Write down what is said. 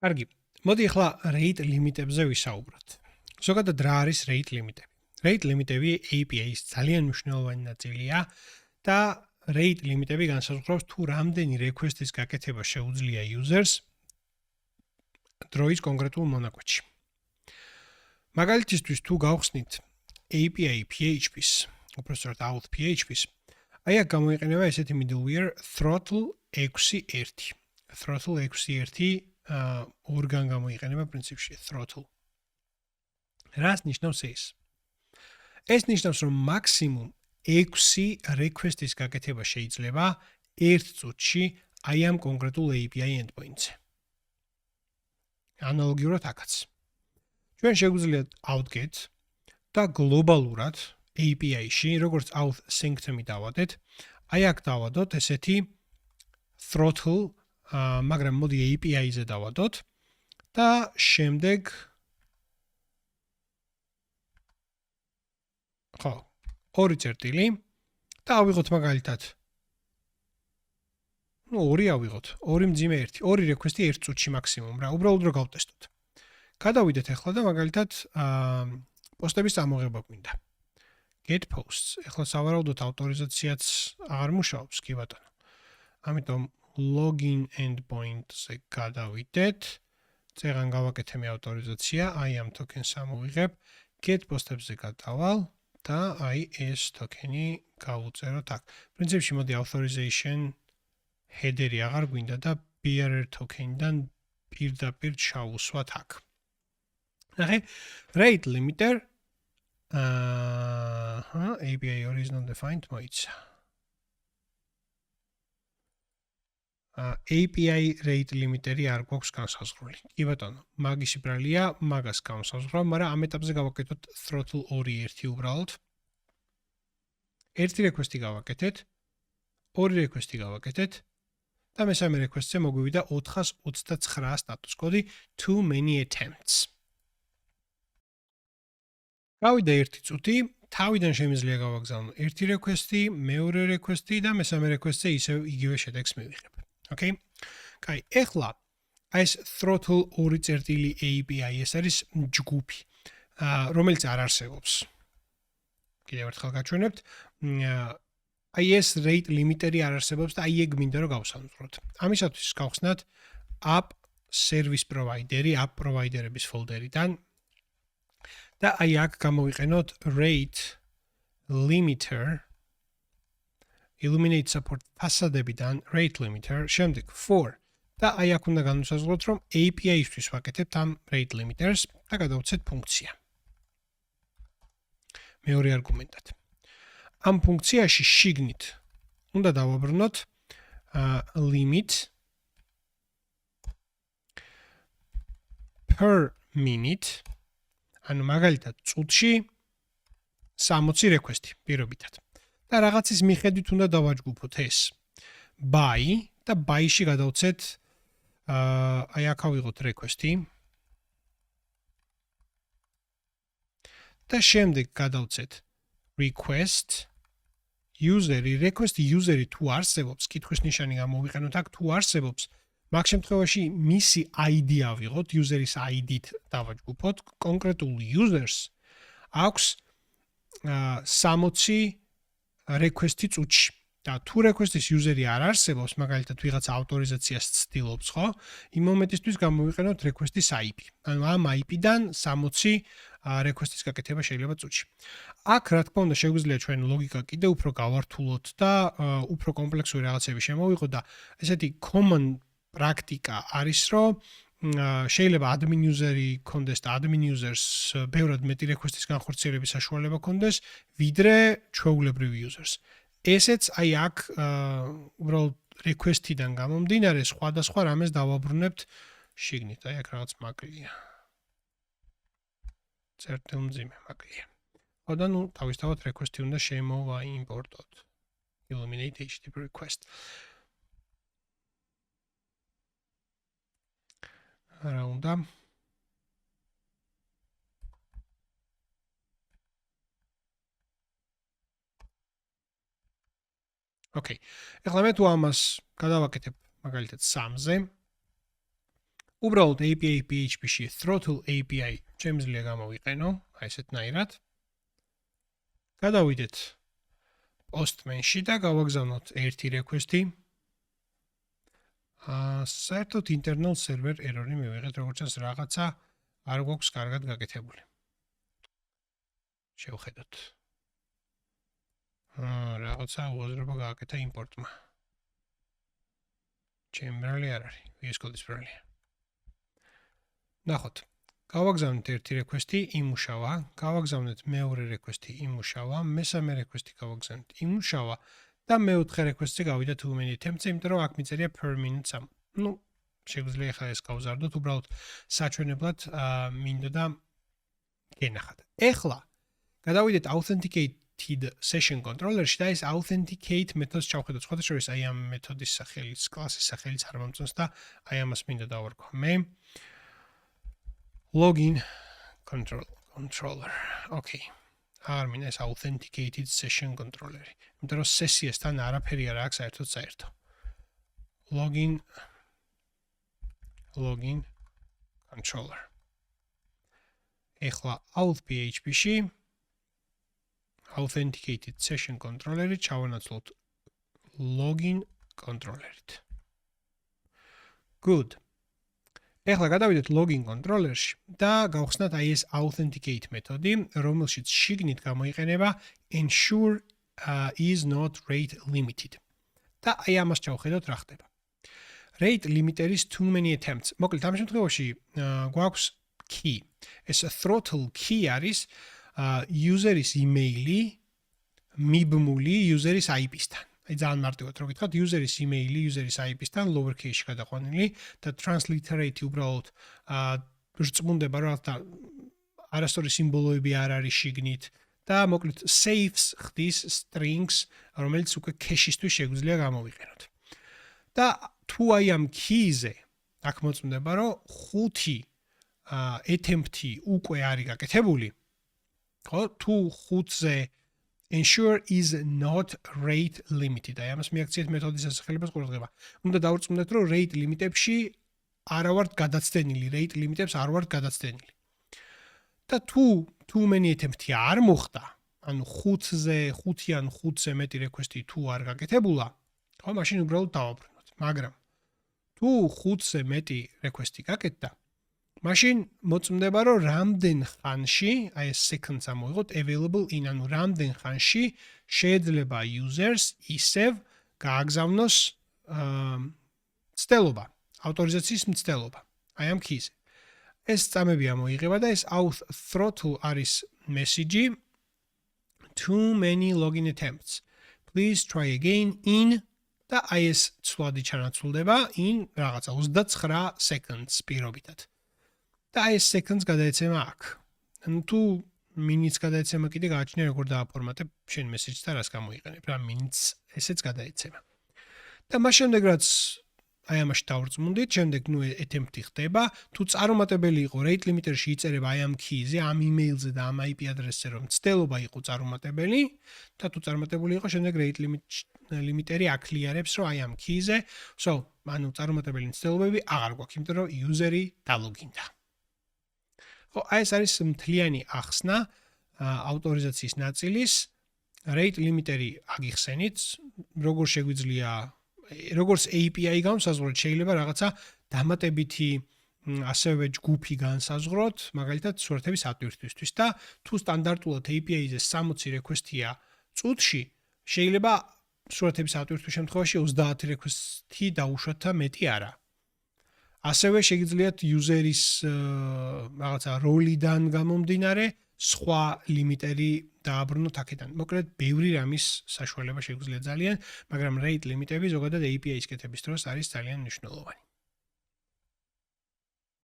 კარგი. მოდი ახლა rate limit-ებზე ვისაუბროთ. ზოგადად რა არის rate limit-ები? Rate limit-ები API-ის ძალიან მნიშვნელოვანი ნაწილია და rate limit-ები განსაზღვრავს თუ რამდენი request-ის გაკეთება შეუძლია users დროის კონკრეტულ მონაკვეთში. მაგალითისთვის თუ გავხსნით API PHP-ს, უბრალოდ auth PHP-ს, აი აქ გამოიყენება ესეთი middleware throttle 6.1. Throttle 6.1 ორგან გამოიყენება პრინციპში throttle. რას ნიშნავს ეს? ეს ნიშნავს, რომ მაქსიმუმ 6 request-ის გაკეთება შეიძლება ერთ წუთში აი ამ კონკრეტულ API endpoint-ზე. ანალოგიურად აქაც. ჩვენ შეგვიძლია outget და გლობალურად API-ში, როგორც auth sync-ზე მივავადეთ, აი აქ დავადოთ ესეთი throttle, მაგრამ მოდი API-ზე დავადოთ და შემდეგ ხო, ორი წერტილი და ავიღოთ მაგალითად. ორი ავიღოთ, ორი მძიმე ერთი, ორი request-ი ერთ წუთში მაქსიმუმ რა, უბრალოდ რომ გავტესტოთ. გადავიდეთ ახლა და მაგალითად პოსტების წამოღება გვინდა. Get posts. ახლა სავარაუდოდ ავტორიზაციაც აღარ მუშაობს, კი ბატონო. ამიტომ login endpoint-ზე გადავიდეთ. წეღან გავაკეთე მე ავტორიზაცია, აი ამ tokens ამოვიღებ, get post-ებზე გადავალ და აი ეს tokeni გავუწეროთ აქ. პრინციპში მოდი authorization header-ი აღარ გვინდა და bearer token-დან პირდაპირ ჩავუსვათ აქ. ნახე, rate limiter API or is not defined მოიცა. API rate limiter-ი არ გვაქვს განსაზღვრული. კი ბატონო, მაგისი ბრალია, მაგას განსაზღვრავ, მაგრამ ამ ეტაპზე გავაკეთოთ throttle 2.1 უბრალოდ. ერთი request-ი გავაკეთეთ, ორი request-ი გავაკეთეთ და მესამე request-ზე მოგვივიდა 429 status code too many attempts. გავიდა ერთი წუთი, თავიდან შემიძლია გავაგზავნო ერთი request-ი, მეორე request-ი და მესამე request-ზე ისევ იგივე შედეგს მივიღებ. Okay? კაი, ეხლა ეს throttle 2.1 API ეს არის ჯგუფი, რომელიც არ არსებობს. კიდევ ერთხელ გაჩვენებთ, აი ეს rate limiter-ი არ არსებობს და აი ეგ მინდა რომ გავსამძღვროთ. ამისათვის გავხსნათ app service provider-ი, app provider-ების folder-იდან და აი აქ გამოვიყენოთ rate limiter illuminate support ფასადებიდან rate limiter, შემდეგ for და აი აქ უნდა განვსაზღვროთ, რომ API-ისთვის ვაკეთებთ ამ rate limiters და გადავცეთ ფუნქცია. მეორე არგუმენტად. ამ ფუნქციაში შიგნით უნდა დავაბრუნოთ limit per minute, ანუ მაგალითად წუთში 60 request-ი პირობითად. და რაღაცის მიხედვით უნდა დავაჯგუფოთ ეს by და by-ში გადავცეთ აი აქ ავიღოთ request-ი და შემდეგ გადავცეთ request user-ი, request user-ი თუ არსებობს, კითხვის ნიშანი გამოვიყენოთ აქ თუ არსებობს, მაგ შემთხვევაში მისი ID ავიღოთ, user-ის ID-ით დავაჯგუფოთ, კონკრეტულ users აქვს 60 request-ი წუთში. და თუ request-ის user-ი არ არსებობს, მაგალითად ვიღაც ავტორიზაციას ცდილობს, ხო? იმ მომენტისთვის გამოვიყენოთ request-ის IP. ანუ ამ IP-დან 60 request-ის გაკეთება შეიძლება წუთში. აქ რა თქმა უნდა შეგვიძლია ჩვენ ლოგიკა კიდე უფრო გავართულოთ და უფრო კომპლექსური რაღაცები შემოვიღოთ და ესეთი common პრაქტიკა არის, რომ შეიძლება admin user-ი კონდეს და admin users ბევრად მეტი request-ის განხორციელების საშუალება კონდეს, ვიდრე ჩვეულებრივი users. ესეც აი აქ უბრალოდ request-იდან გამომდინარე სხვადასხვა რამეს დავაბრუნებთ შიგნით. აი აქ რაღაც მაკლია. წერტილმძიმე მაკლია. ხო და ნუ თავისთავად request-ი უნდა შემოვა import-ოთ. Illuminate HTTP request. რა უნდა? Okay. ეხლა მე თუ ამას გადავაკეთებ მაგალითად 3-ზე უბრალოდ API PHP-ში throttle API შემიძლია გამოვიყენო, აი ესეთნაირად. გადავიდეთ Postman-ში და გავაგზავნოთ ერთი request-ი. საერთოდ internal server error-ი მივიღეთ, როგორც ჩანს რაღაცა არ გვაქვს კარგად გაკეთებული. შევხედოთ. რაღაცა უაზრობა გააკეთა import-მა. ჩემბრალი არ არის, VS Code-ის ბრალია. ნახოთ. გავაგზავნეთ ერთი request-ი, იმუშავა, გავაგზავნეთ მეორე request-ი, იმუშავა, მესამე request-ი გავაგზავნეთ, იმუშავა და მეოთხე request-ი გავიდა too many attempts, იმიტომ რომ აქ მიწერია per minute some. Ну, შეგვიძლია ახლა ეს გავზარდოთ, უბრალოდ საჩვენებლად მინდოდა გენახათ. ეხლა გადავიდეთ authenticated session controller-ში და ეს authenticate მეთოდს ჩავხედოთ. სხვათა შორის აი ამ მეთოდის სახელიც, კლასის სახელიც არ მომწონს და აი ამას მინდა დავარქვა მე. Login controller. Okay. არ მინდა ეს authenticated session controller-ი. იმიტომ რომ სესიასთან არაფერი არ აქვს საერთო. Login controller. ეხლა auth PHP-ში authenticated session controller-ი ჩავანაცვლოთ login controller-ით. Good. ეხლა გადავიდეთ login controller-ში და გავხსნათ აი ეს authenticate მეთოდი, რომელშიც შიგნით გამოიყენება ensure is not rate limited. და აი ამას ჩავხედოთ რა ხდება. Rate limiter-ის too many attempts. მოკლედ ამ შემთხვევაში გვაქვს key. ეს throttle key არის user-ის email-ი მიბმული user-ის IP-სთან. აი ძალიან მარტივად რო გითხრათ, user-ის email-ი user-ის IP-სთან lower case-ში გადაყვანილი და transliterate უბრალოდ რწმუნდება რომ არასწორი სიმბოლოები არ არის შიგნით და მოკლედ saves ხდის strings, რომელიც უკვე cache-ისთვის შეგვიძლია გამოვიყენოთ. და თუ აი ამ key-ზე აქ მოწმდება რომ 5 attempt-ი უკვე არის გაკეთებული, ხო, თუ 5-ზე ensure is not rate limited. აი ამას მიაქციეთ მეთოდის სასახელებას ყურადღება. უნდა დავრწმუნდეთ, რომ rate limit-ებში არ ვართ გადაცდენილი, rate limit-ებს არ ვართ გადაცდენილი. და თუ too many attempt-ი არ მოხდა, ანუ 5-ან 5-ზე მეტი request-ი თუ არ გაკეთებულა, ხო, მაშინ უბრალოდ დავაბრუნოთ. მაგრამ თუ 5-ზე მეტი request-ი გაკეთდა, მაშინ მოწმდება რომ რამდენ ხანში, აი ეს seconds ამოიღოთ available in, ანუ რამდენ ხანში შეიძლება users ისევ გააგზავნოს მცდელობა, ავტორიზაციის მცდელობა. აი ამ key-ზე. ეს წამები ამოიღება და ეს auth throttle არის message too many login attempts. Please try again in და აი ეს ცვლადი ჩანაცვლდება in რაღაცა 29 seconds პირობითად. და ეს seconds გადაეცემა აქ. ანუ თუ minutes გადაეცემა კიდე გააჩნია როგორ დააფორმატებ შენ message-ს და რას გამოიყენებ. რა minutes ესეც გადაეცემა. და მას შემდეგ რაც აი ამაში დავრწმუნდით, შემდეგ ნუ attempt-ი ხდება, თუ წარუმატებელი იყო rate limiter-ში იწერება აი ამ key-ზე, ამ email-ზე და ამ IP address-ზე რომ მცდელობა იყო წარუმატებელი და თუ წარუმატებული იყო, შემდეგ rate limiter-ი აკლიერებს რომ აი ამ key-ზე, ანუ წარუმატებელი მცდელობები აღარ გვაქვს, იმიტომ რომ user-ი დალოგინდა. ხო, აი ეს არის მთლიანი ახსნა ავტორიზაციის ნაწილის, rate limiter-ი აგიხსენით, როგორ შეგვიძლია როგორც API განსაზღვროთ, შეიძლება რაღაცა დამატებითი ასევე ჯგუფი განსაზღვროთ, მაგალითად სურათების ატვირთვისთვის და თუ სტანდარტულად API-ზე 60 request-ია წუთში, შეიძლება სურათების ატვირთვის შემთხვევაში 30 request-ი დაუშვათ და მეტი არა. ასევე შეგიძლიათ user-ის რაღაცა როლიდან გამომდინარე სხვა limiter-ი დააბრუნოთ აქედან. მოკლედ, ბევრი რამის საშუალება შეგვიძლია ძალიან, მაგრამ rate limit-ები ზოგადად API-ის კეთების დროს არის ძალიან მნიშვნელოვანი.